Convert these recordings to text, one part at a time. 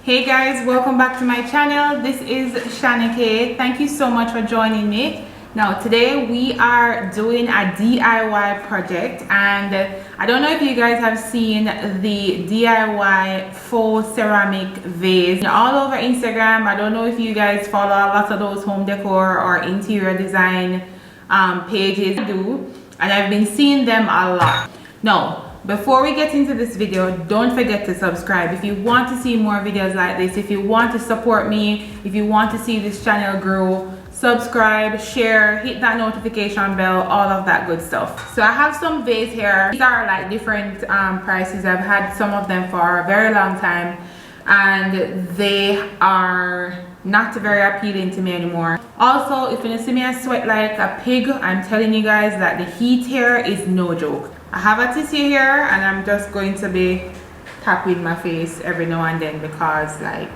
Hey guys, welcome back to my channel. This is Shana-Kay. Thank you so much for joining me. Now today we are doing a DIY project, and I don't know if you guys have seen the DIY faux ceramic vase all over Instagram. I don't know if you guys follow a lot of those home decor or interior design pages. I do, and I've been seeing them a lot. Now, before we get into this video, don't forget to subscribe if you want to see more videos like this. If you want to support me, if you want to see this channel grow, subscribe, share, hit that notification bell, all of that good stuff. So I have some vase here. These are like different prices. I've had some of them for a very long time, and they are not very appealing to me anymore. Also, if you see me I sweat like a pig, I'm telling you guys that the heat here is no joke. I have a tissue here, and I'm just going to be tapping my face every now and then because, like,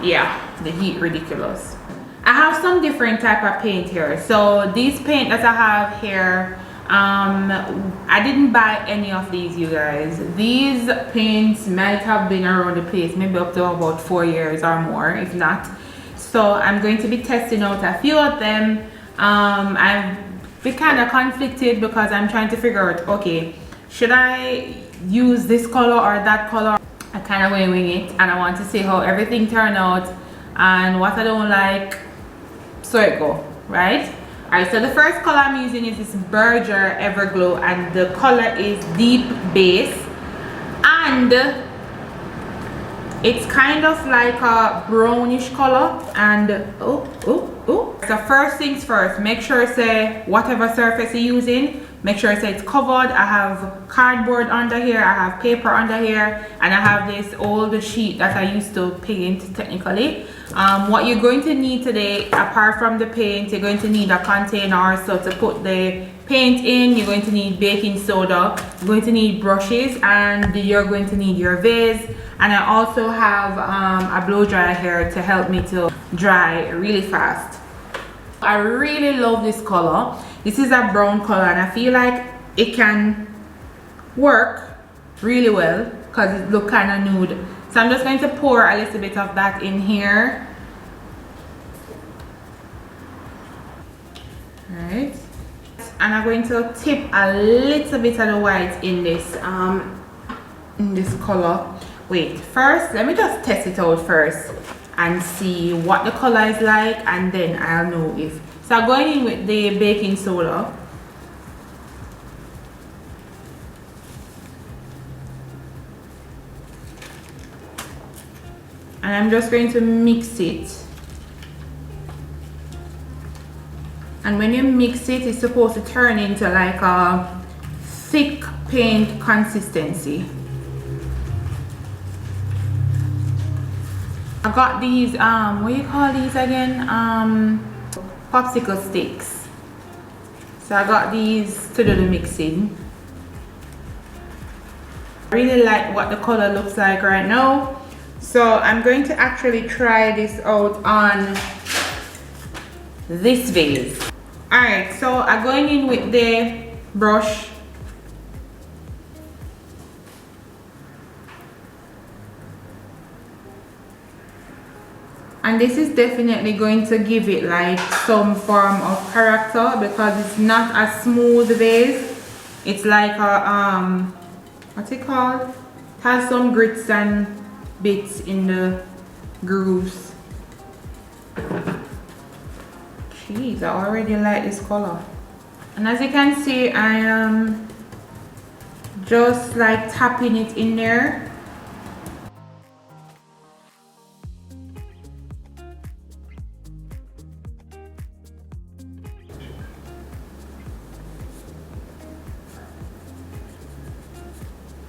yeah, the heat ridiculous. I have some different type of paint here. So these paint that I have here, I didn't buy any of these, you guys. These paints might have been around the place maybe up to about 4 years or more, if not. So I'm going to be testing out a few of them. I've been kind of conflicted because I'm trying to figure out, okay, should I use this color or that color? I kind of wing it, and I want to see how everything turned out and what I don't like, so it go, right? Alright, so the first color I'm using is this Berger Everglow, and the color is Deep Base, and it's kind of like a brownish color. And so first things first, make sure say whatever surface you're using, make sure say it's covered. I have cardboard under here, I have paper under here, and I have this old sheet that I used to paint technically. What you're going to need today, apart from the paint, you're going to need a container so to put the paint in. You're going to need baking soda, you're going to need brushes, and you're going to need your vase. And I also have a blow dryer here to help me to dry really fast. I really love this color. This is a brown color, and I feel like it can work really well because it looks kind of nude. So I'm just going to pour a little bit of that in here. Alright. And I'm going to tip a little bit of the white in this color. Wait, first let me just test it out first and see what the color is like, and then I'll know if. So I'm going in with the baking soda. And I'm just going to mix it. And when you mix it, it's supposed to turn into like a thick paint consistency. I got these, what do you call these again? Popsicle sticks. So I got these to do the mixing. I really like what the color looks like right now. So I'm going to actually try this out on this vase. Alright, so I'm going in with the brush. And this is definitely going to give it like some form of character because it's not a smooth vase. It's like a, what's it called? It has some grits and bits in the grooves. Jeez, I already like this color. And as you can see, I am just like tapping it in there.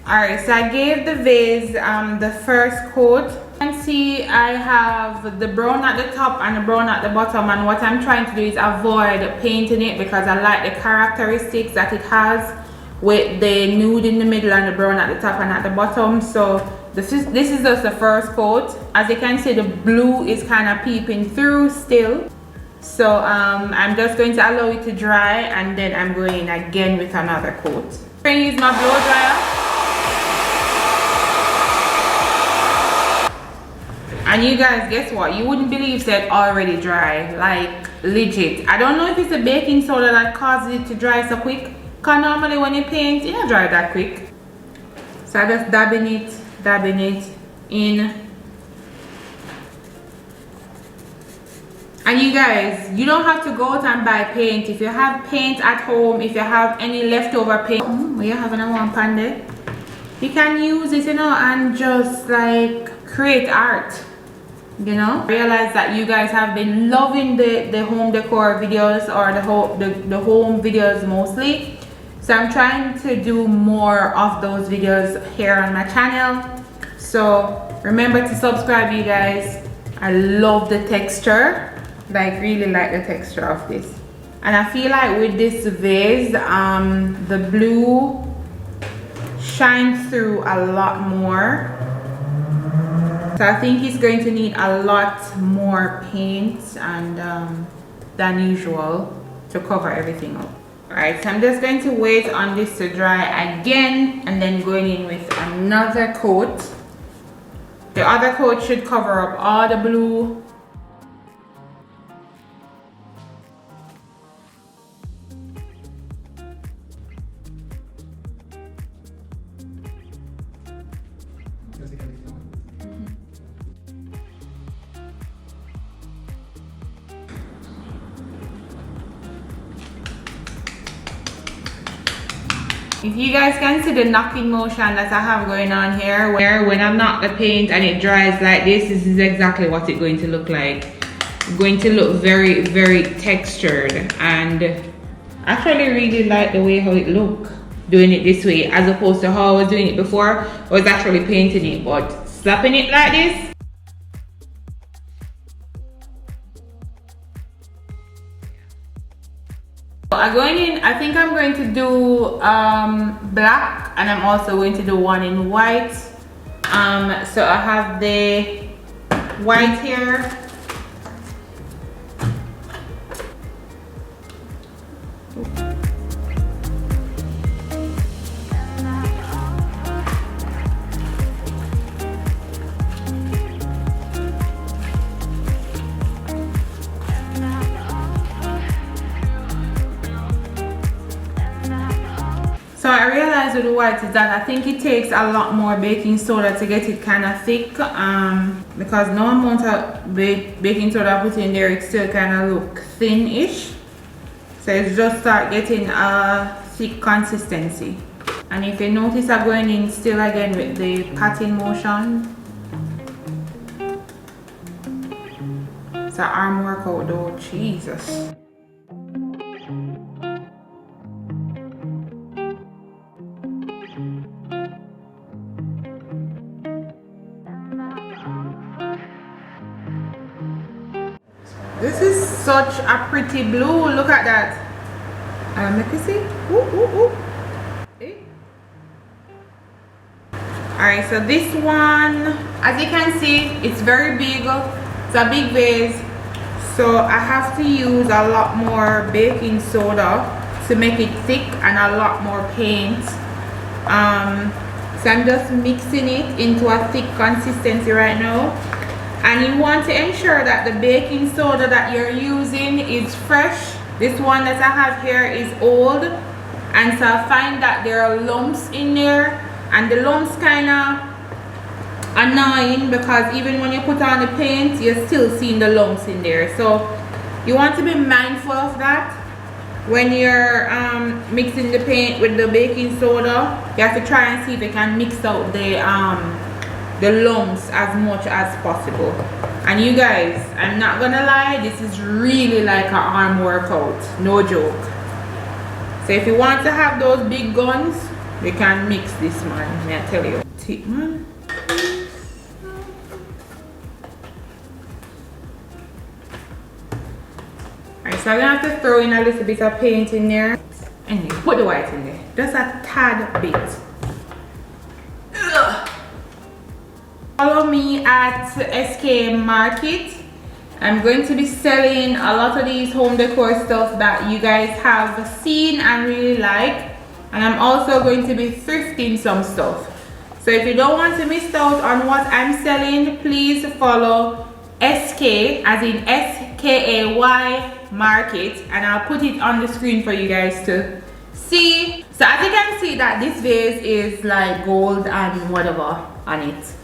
Alright, so I gave the vase the first coat. You can see I have the brown at the top and the brown at the bottom, and what I'm trying to do is avoid painting it because I like the characteristics that it has with the nude in the middle and the brown at the top and at the bottom. So this is just the first coat. As you can see, the blue is kind of peeping through still. So I'm just going to allow it to dry, and then I'm going again with another coat. I'm going to use my blow dryer. And you guys, guess what? You wouldn't believe that already dry, like legit. I don't know if it's the baking soda that causes it to dry so quick, because normally when you paint, it don't dry that quick. So I just dabbing it in. And you guys, you don't have to go out and buy paint. If you have paint at home, if you have any leftover paint, where you having a one pan there, you can use it, you know, and just like create art, you know. I realize that you guys have been loving the home decor videos, or the home videos mostly. So I'm trying to do more of those videos here on my channel. So remember to subscribe, you guys. I love the texture. Like really like the texture of this, and I feel like with this vase the blue shines through a lot more, so I think it's going to need a lot more paint and than usual to cover everything up. All right, so I'm just going to wait on this to dry again, and then going in with another coat. The other coat should cover up all the blue. If you guys can see the knocking motion that I have going on here, where when I knock the paint and it dries like this is exactly what it's going to look like. It's going to look very, very textured, and I actually really like the way how it look doing it this way, as opposed to how I was doing it before. I was actually painting it, but slapping it like this. I'm going in, I think I'm going to do black, and I'm also going to do one in white. So I have the white here. So I realized with the white is that I think it takes a lot more baking soda to get it kind of thick, because no amount of baking soda I put in there, it still kind of look thin-ish. So it's just start getting a thick consistency. And if you notice, I'm going in still again with the patting motion. It's an arm workout though, Jesus. This is such a pretty blue. Look at that. Make you see. Ooh, ooh, ooh. Eh? Alright, so this one, as you can see, it's very big. It's a big vase. So I have to use a lot more baking soda to make it thick, and a lot more paint. So I'm just mixing it into a thick consistency right now. And you want to ensure that the baking soda that you're using is fresh. This one that I have here is old, and so I find that there are lumps in there, and the lumps kind of annoying, because even when you put on the paint, you're still seeing the lumps in there. So you want to be mindful of that when you're mixing the paint with the baking soda. You have to try and see if you can mix out the lumps as much as possible. And you guys, I'm not gonna lie, this is really like an arm workout, no joke. So if you want to have those big guns, you can mix this, man, may I tell you. Alright, so I'm gonna have to throw in a little bit of paint in there. Anyway, put the white in there, just a tad bit. Ugh. Follow me at SK Market. I'm going to be selling a lot of these home decor stuff that you guys have seen and really like, and I'm also going to be thrifting some stuff. So if you don't want to miss out on what I'm selling, please follow SK, as in SKAY Market, and I'll put it on the screen for you guys to see. So as you can see that this vase is like gold and whatever on it.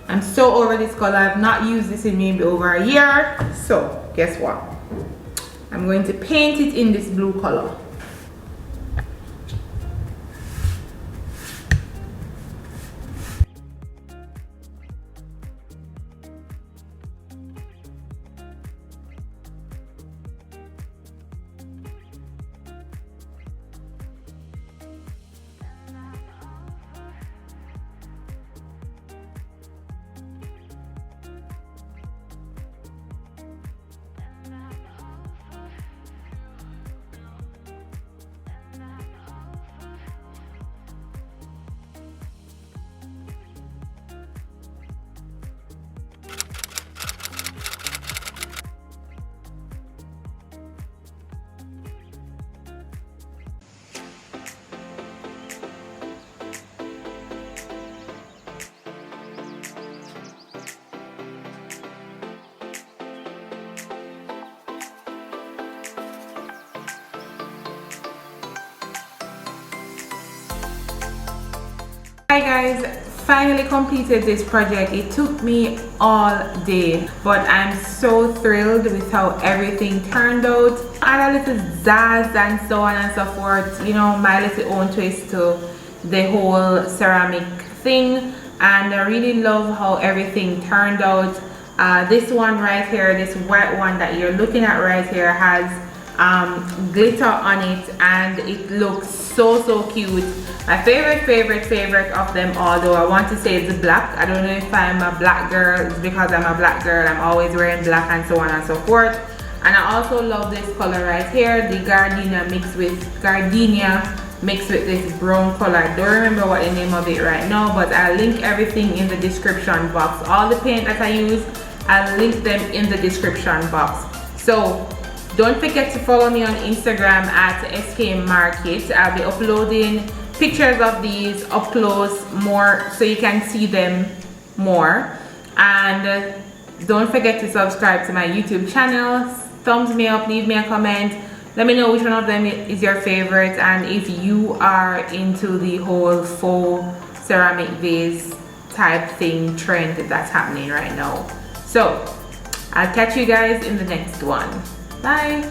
I'm so over this color. I've not used this in maybe over a year. So guess what? I'm going to paint it in this blue color. Hi guys, finally completed this project. It took me all day, but I'm so thrilled with how everything turned out. Add a little zazz and so on and so forth, you know, my little own twist to the whole ceramic thing, and I really love how everything turned out. This one right here, this white one that you're looking at right here, has glitter on it, and it looks so cute. My favorite of them all, though, I want to say it's black. I don't know if I'm a black girl. It's because I'm a black girl. I'm always wearing black and so on and so forth. And I also love this color right here, the gardenia mixed with this brown color. I don't remember what the name of it right now, but I'll link everything in the description box. All the paint that I use, I'll link them in the description box. So don't forget to follow me on Instagram at SK Market. I'll be uploading pictures of these up close more so you can see them more. And don't forget to subscribe to my YouTube channel. Thumbs me up, leave me a comment. Let me know which one of them is your favorite, and if you are into the whole faux ceramic vase type thing trend that's happening right now. So I'll catch you guys in the next one. Bye.